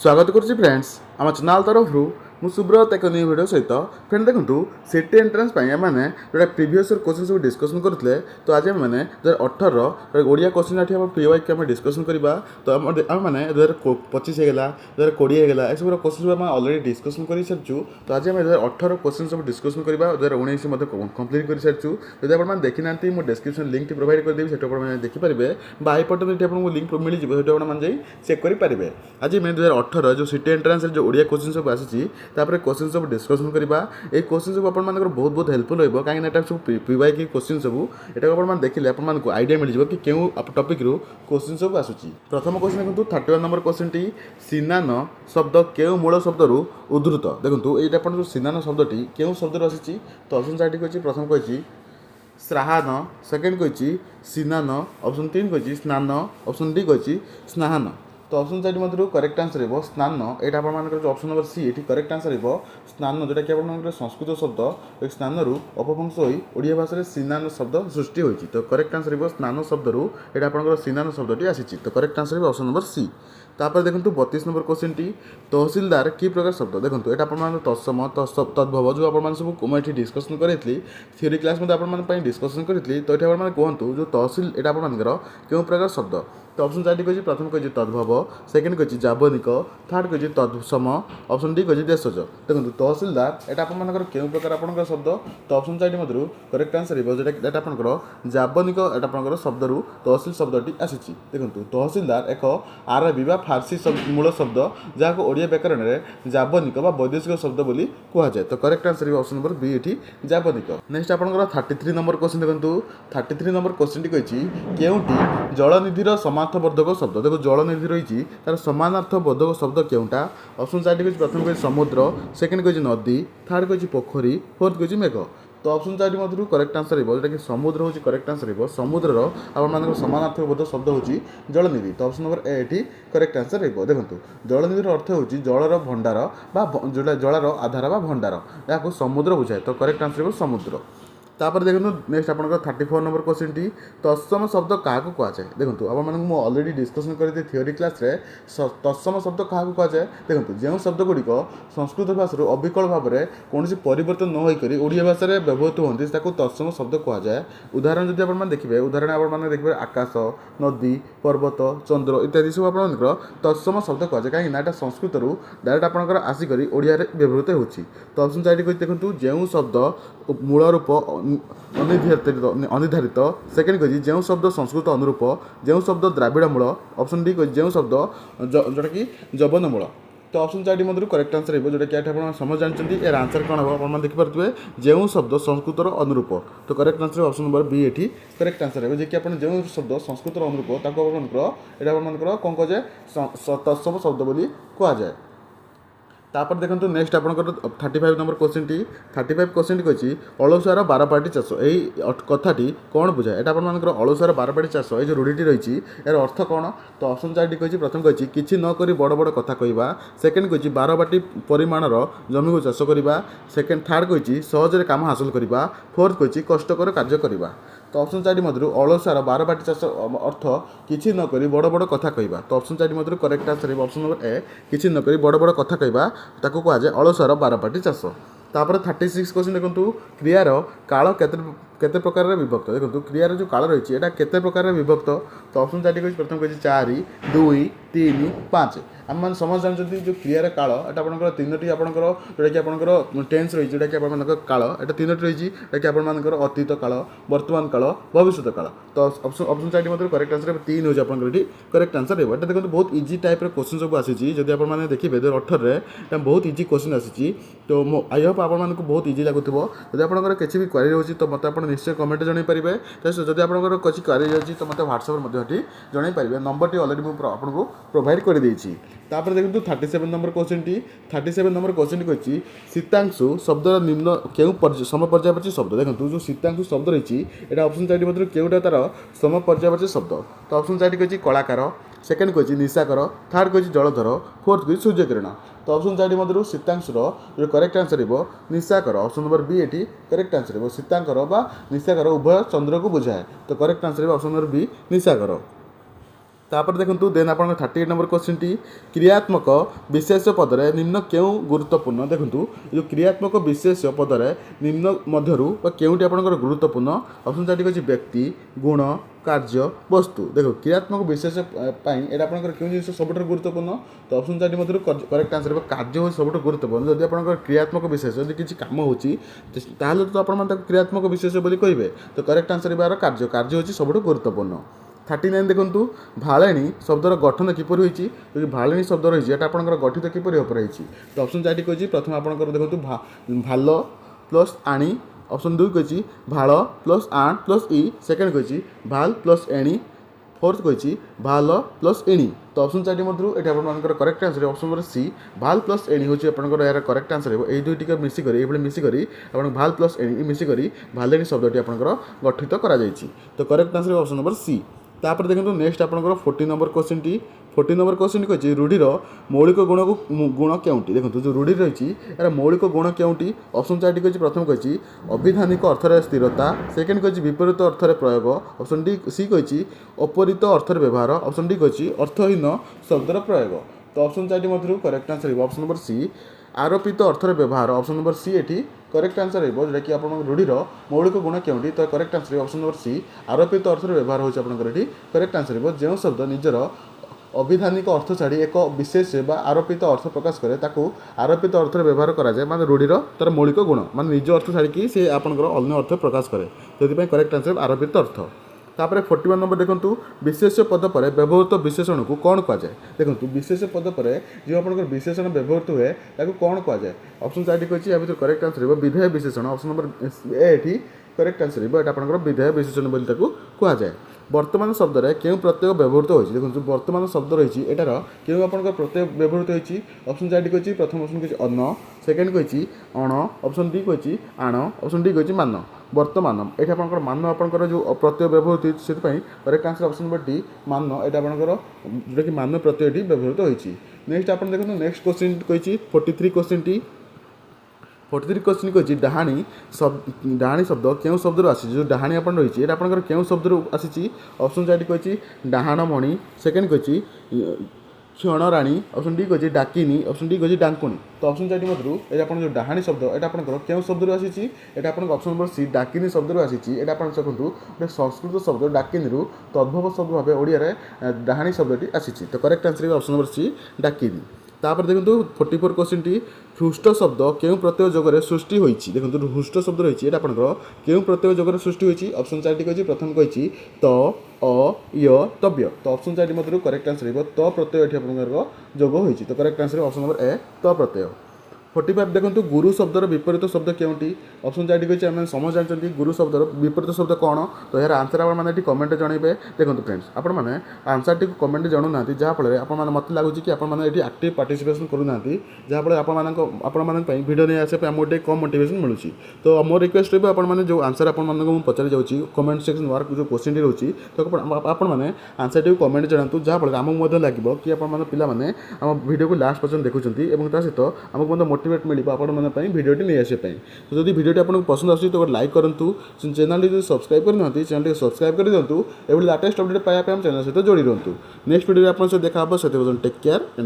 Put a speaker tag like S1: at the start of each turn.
S1: स्वागत करुच्ची फ्रेंड्स आम चैनल तरफ मु सुब्रत एक न्यू वीडियो सहित फ्रेंड देखो सिटी एंट्रेंस मैंने जो प्रीवियस क्वेश्चन सब डिस्कसन करते तो आज मैंने 2018 ओडिया क्वेश्चन ये प्री वाइक आम डिस्कसन करवा तो आम मैंने 2025 होगा 2020 होगा यह सब क्वेश्चन सब अलरेडी डिस्कसन कर सारी तो आज आम 2018 क्वेश्चन सब डिस्कसन करवा 2019 कम्प्लीट कर सारी जब आप देखी ना मुझे डिस्क्रिप्शन लिंक प्रोवाइड करदेवी से देखिपारे बाईपटे ये आपको लिंक मिल जाए आपने चेक करेंगे आज मैं 2018 जो सिटी एंट्रेंस जो ओडिया क्वेश्चन सब आसी क्वेश्चन सब डिस्कसन करवा ये क्वेश्चन सब आप बहुत बहुत हेल्पफुल हो कहीं सब पीवाई की क्वेश्चन सब ये आप देखिले आपको आइडिया मिल जाए कि क्यों टॉपिक रू क्वेश्चन सब आसूँ प्रथम क्वेश्चन देखो 31 नंबर क्वेश्चन टी सिनान शब्द क्यों मूल शब्द रू उद्धृत देखो ये जो सिनान शब्दटी क्यों शब्द आसी तो ऑप्शन चार्ट कही प्रथम कही श्राहान सेकेंड कही सिनान ऑप्शन 3 कही स्नान ऑप्शन डी कही स्नाहान तो ऑप्शन चार्ट मध्य करेक्ट आंसर हो स्नान यहाँ आप ऑप्शन नंबर सी ये करेक्ट आंसर हो स्नान जोटा कि आप संस्कृत शब्द स्नान रु अपभ्रंश हो ओडिया भाषा सिनान शब्द सृष्टि होती तो करेक्ट आंसर हो स्नान शब्द रु ये आप सिनान शब्दटी आसी तो करेक्ट आंसर हो ऑप्शन नंबर सी तापर देखो 32 नंबर क्वेश्चन टी तहसीलदार कि प्रकार शब्द देखो ये आप तत्सम तद्भव जो आप सब मुझे डिस्कसन करी थ्योरी क्लास में आप डिस्कसन करी तो ये आप कहतु जो तहसील यहाँ आप क्यों प्रकार शब्द तो ऑप्शन चार्ट कही प्रथम कही तद्भव सेकेंड कही जाबनिक थर्ड कही तत्सम ऑप्शन डी कही देशज देखो तहसीलदार यहाँ आप क्यों प्रकार आप शब्द तो ऑप्शन चार्ट मध्य करेक्ट आंसर हो जो आप जाबनिक यहाँ शब्द रु तहसील शब्दटी आसी देखो तहसीलदार एक आरबी फारसी मूल शब्द जहाँ ओडिया व्याकरण में जाबनिक वैदेशिक शब्द बोली कहुए तो correct answer option number B ये जाबनिक नेक्स्ट आप 33 नंबर क्वेश्चन देखो 33 नंबर क्वेश्चन टी कही केउटी जलनिधिर समानार्थवर्धक शब्द देखो जलनिधि रही तार समानार्थवर्धक शब्द केउटा ऑप्शन चार्ट कही प्रथम कही समुद्र सेकेंड कही नदी थर्ड कही पोखरी फोर्थ कही मेघ तो ऑप्शन चार्ट मध्य करेक्ट आंसर हो जोटा कि समुद्र हूँ करेक्ट आंसर हो समुद्र आप समानार्थक शब्द हूँ जलनिधि तो ऑप्शन नंबर ए ये करेक्ट आंसर हो देखो जलनिधि अर्थ हूँ जलर भंडार जोटा जलर आधार भंडार यहाँ समुद्र बुझाए तो करेक्ट आंसर हो समुद्र तापर देखो नेक्स्ट आप 34 नंबर क्वेश्चन टी तत्सम शब्द क्या कहुए देखो आप अलरेडी डिस्कसन करी थ्योरी क्लास रे तत्सम शब्द क्या कहुए देखो जो शब्द गुड़िक संस्कृत भाषा अविकल भाव में कौन परिवर्तन न होकर ओडिया भाषा में व्यवहृत होती तत्सम शब्द कहुए उदाहरण जब आप देखिए उदाहरण आप देखिए आकाश नदी पर्वत चंद्र इत्यादि सब आप तत्सम शब्द कहुए कहीं संस्कृत रु डायरेक्ट आपंकर आसिक ओडिया व्यवहृत होती तो ऑप्शन चार्ट कही देखो जो शब्द मूल रूप अनिर्धारित सेकेंड कही जो शब्द संस्कृत अनुरूप जो शब्द द्राविड़ मूल ऑप्शन डी कही जो शब्द जोटा कि जवन मूल तो ऑप्शन चार्ट मध्य करेक्ट आंसर हो जोटा कि आप समझ जानते यार आंसर कौन हम आप देखिए जो शब्द संस्कृत अनुरूप तो correct answer option number B ये करेक्ट आंसर हो कि आप जो शब्द संस्कृत अनुरूप यहाँ कौन कहुए तत्सम शब्द बोली कहुए तापर देखो नेक्स्ट आप 35 नंबर क्वेश्चन टी 35 क्वेश्चन कही अलसुआर बारपाटी चाष यही कथाटी कौन बुझाए यहाँ आप अलसुआर बारपाटी चाष ये जो रूढ़ी रही यार अर्थ कौन तो ऑप्शन चार्ट कही प्रथम कही किसी नक बड़ बड़ कथा कहवा सेकेंड कही बारबाटी परिमाणर जमी को चाष करवा सेकेंड थर्ड कही सहजरे काम हासिल करवा फोर्थ कही कष्टकर कार्य करवा तो ऑप्शन चार्ट मध्य अलसुआर बारबाटी चाष अर्थ किसी नक बड़ बड़ कथा कहवा तो option chart Madhya correct answer option number A किसी नक बड़ बड़ कथा कहवा ताको कहुए अलसुआर बारपाटी चाष तापर 36 क्वेश्चन देखो क्रियार काल केते प्रकार विभक्त देखो क्रियार जो काल रही है केते प्रकार विभक्त तो ऑप्शन चार्ट कही प्रथम कही 4 2 3 5 आम मैंने समझ जानते जो क्रियार काल यहाँ आप तीनो जोटा कि आप टेन्स रही जोटा कि आप काल यहाँ तीनो रही जोटा कि आप अतीत काल वर्तमान काल भविष्य काल तो ऑप्शन चार्ट मतलब करेक्ट आंसर 3 हो करेक्ट आंसर हो देखो बहुत इजी टाइप क्वेश्चन सब आसी जब आप देखिए 2018 में बहुत इजी क्वेश्चन आसी तो आई होप आपको बहुत इजी लगुव जब आप किसी भी क्वेरी रोचे तो मतलब आप निश्चय कमेंट जन पारे जब आप किसी क्वेरी अच्छी तो मतलब व्हाट्सएप जन पारे नंबर टी अलरेडी मुझे आपको प्रोवाइड कर देती तापर देखो 37 number question T 37 number question कही शीतांशु शब्दर निम्न क्यों समपर्यायवाची शब्द देखो जो शीतांशु शब्द रही है ऑप्शन चार्ट मध्य क्योंटा तार समपर्यायवाची शब्द तो ऑप्शन चार्ट कही कलाकार सेकेंड कही निशाकर थर्ड कही जलधर फोर्थ कही सूर्यकिरण तो ऑप्शन चार्ट मध्य शीतांशुर जो करेक्ट आंसर हो निशाकर ऑप्शन नंबर बी ये करेक्ट आंसर हो शीतांकर निशाकर उभय चंद्र को बुझाए तो correct answer option number B निशाकर तापर देखंतु देन आपन 38 नंबर क्वेश्चन टी क्रियात्मक विशेष पदरे निम्न केउ गुरुत्वपूर्ण देखंतु जो क्रियात्मक विशेष पदरे निम्न मध्यरु बा केउटी आपनकर गुरुत्वपूर्ण ऑप्शन चाटी अछि व्यक्ति गुण कार्य वस्तु देखो क्रियात्मक विशेष पाई एटा आपनकर केउ जिंस सबटर गुरुत्वपूर्ण तो ऑप्शन चाटी मध्यरु करेक्ट आंसर बा कार्य हो सबटर गुरुत्वपूर्ण जदि आपनकर क्रियात्मक विशेष जदि किछि काम होछि ताहले तो आपन मन क्रियात्मक विशेष बोली कहिबे तो करेक्ट आंसर बार कार्य कार्य होछि सबटर गुरुत्वपूर्ण 39 देखंतु भालेणी शब्दर गठन किपर होईछि जो भालेणी शब्द रही एटा आपनकर गठित किपर होपर रही तो ऑप्शन 4 कहछि प्रथम आपनकर देखंतु भाल प्लस आणी ऑप्शन 2 कहछि भाल प्लस आण प्लस ई सेकंड कहछि भाल प्लस एणी फोर्थ कहछि भाल प्लस एणी तो ऑप्शन 4 मधुर एटा आपनकर correct answer option number C भाल प्लस एणी होछि आपनकर यार करेक्ट आंसर हेबो एई दुईटी के मिसी करी एबले मिसी करी आपन भाल प्लस एणी मिसी करी भालेणी शब्दटी आपनकर गठित करा जाईछि तो correct answer option number C तापर देखो नेक्स्ट आपनकर 40 नंबर क्वेश्चन टी 40 नंबर क्वेश्चन कहछि रूढ़ीर मौलिक गुण को गुण केउटी देखो जो रूढ़ी रही यार मौलिक गुण केउटी ऑप्शन 4 कहछि प्रथम कहछि अभिधानिक अर्थरे स्थिरता सेकंड कहछि विपरीत अर्थरे प्रयोग ऑप्शन डी सी कहछि अपरित अर्थरे व्यवहार ऑप्शन डी कहछि अर्थहीन शब्दर प्रयोग तो ऑप्शन 4 मधुर correct answer option number C आरोपित अर्थर व्यवहार ऑप्शन नंबर सी एटी करेक्ट आंसर है जोटा कि आप रूढ़ीर मौलिक गुण केउटी तो correct answer option number C आरोपित अर्थर व्यवहार होछि आपनकर एटी करेक्ट आंसर है जो शब्द निजर अभिधानिक अर्थ छाड़ी एक विशेष बा आरोपित अर्थ प्रकाश करे ताकू आरोपित अर्थर व्यवहार करा जाए माने रूढ़ीर तार मौलिक गुण माने निज अर्थ छाड़ी कि से आपनकर अन्य अर्थ प्रकाश करे तो करेक्ट आंसर आरोपित अर्थ तापर 41 नंबर देखंतु विशेष पद पर व्यवहृत विशेषण को कौन कहा जाए देखंतु विशेष पद पर जो आपनकर विशेषण व्यवहृत हुए ताको कौन कहा जाए ऑप्शन 4 कहछि या भीतर करेक्ट आंसर है विधेय विशेषण ऑप्शन नंबर ए एठी करेक्ट आंसर है एटा आपनकर विधेय विशेषण बोली ताको कहा जाए वर्तमान शब्द रे केउ प्रत्यय व्यवहृत होछि देखंतु वर्तमान शब्द रहिछि एटार केउ आपनकर प्रत्यय व्यवहृत होछि ऑप्शन 4 कहछि प्रथम ऑप्शन कहछि अन्न सेकंड कहछि अण ऑप्शन डी कहछि आण ऑप्शन डी कहछि मान वर्तमान एटा आपनकर मान आपनकर जो प्रत्यय व्यवहृत होछि सेति पई correct answer option number D मान एटा आपनकर जोटा कि मान प्रत्ययटी व्यवहृत होछि नेक्स्ट आपन देखंतु नेक्स्ट क्वेश्चन कहछि 43 क्वेश्चन टी 43 क्वेश्चन कहछि डाहाणी शब्द केउ शब्द आसी जो डाहाणी आपन रही एटा आपनकर केउ शब्द आसी ऑप्शन 4 कहछि डाहाण मणि सेकंड कहछि क्षणराणी ऑप्शन डी कहछि डाकिनी ऑप्शन डी कहछि डांकुणी तो ऑप्शन 4 मधुर एटा आपन जो डाहाणी शब्द एटा आपनकर केउ शब्द आसी एटा आपन ऑप्शन नंबर सी डाकिनी शब्द आसी एटा आपन सकंतु एक संस्कृत शब्द डाकिनी रु तद्भव शब्द भाबे ओडिया रे डाहाणी शब्दटी आसी तो correct answer option number C डाकिनी तापर देखंतु 44 क्वेश्चन टी हृष्ट शब्द केउ प्रत्यय जोगरे सृष्टि होईछि देखंतु हृष्ट शब्द रहिछि एटा आपनकर केउ प्रत्यय जोगरे सृष्टि होईछि ऑप्शन 4 टी कहछि प्रथम कहछि त अ य तव्य तो ऑप्शन 4 मधुर करेक्ट आंसर हेबो त प्रत्यय एठी आपनकर जोग होईछि तो correct answer option number A त प्रत्यय 45 देखंतु गुरु शब्दर विपरीत शब्द केउटी ऑप्शन 4 कहछि हम समझ जानचंती गुरु शब्दर विपरीत शब्द कोन तो यार आंसर आपण माने एठी कमेंट जणाइबे देखंतु फ्रेंड्स आपण माने आंसर टी कमेंट जणु नांती जहा फळे आपण माने मते लागुची कि आपण माने एठी एक्टिव पार्टिसिपेशन करू नांती जहा फळे आपण माने पई वीडियो नै आसे पे मोटे कम मोटिवेशन मिलुची तो मोर रिक्वेस्ट रहबे आपण माने जो आंसर आपण माने को पचारि जाउची कमेंट सेक्शन वर्क जो क्वेश्चन टी रहउची तो आपण माने आंसर टी कमेंट जणांतु जहा फळे हमक मते लागिबो कि आपण माने पिला माने हम वीडियो को लास्ट पर्यंत देखुचंती एवं ता सहित हमक मते मोटिवेट मिलिबो आपण माने पई वीडियोटी नै आसे पई तो जदि वीडियोटी आपन पसंद आसी तो लाइक करंतु चैनल टी सब्सक्राइब करनथि चैनल टी सब्सक्राइब कर दियंतु एवं लेटेस्ट अपडेट पाया पे हम चैनल सहित जोड़ी रहंतु नेक्स्ट वीडियो आपन से देखा हबो सेते टेक केयर।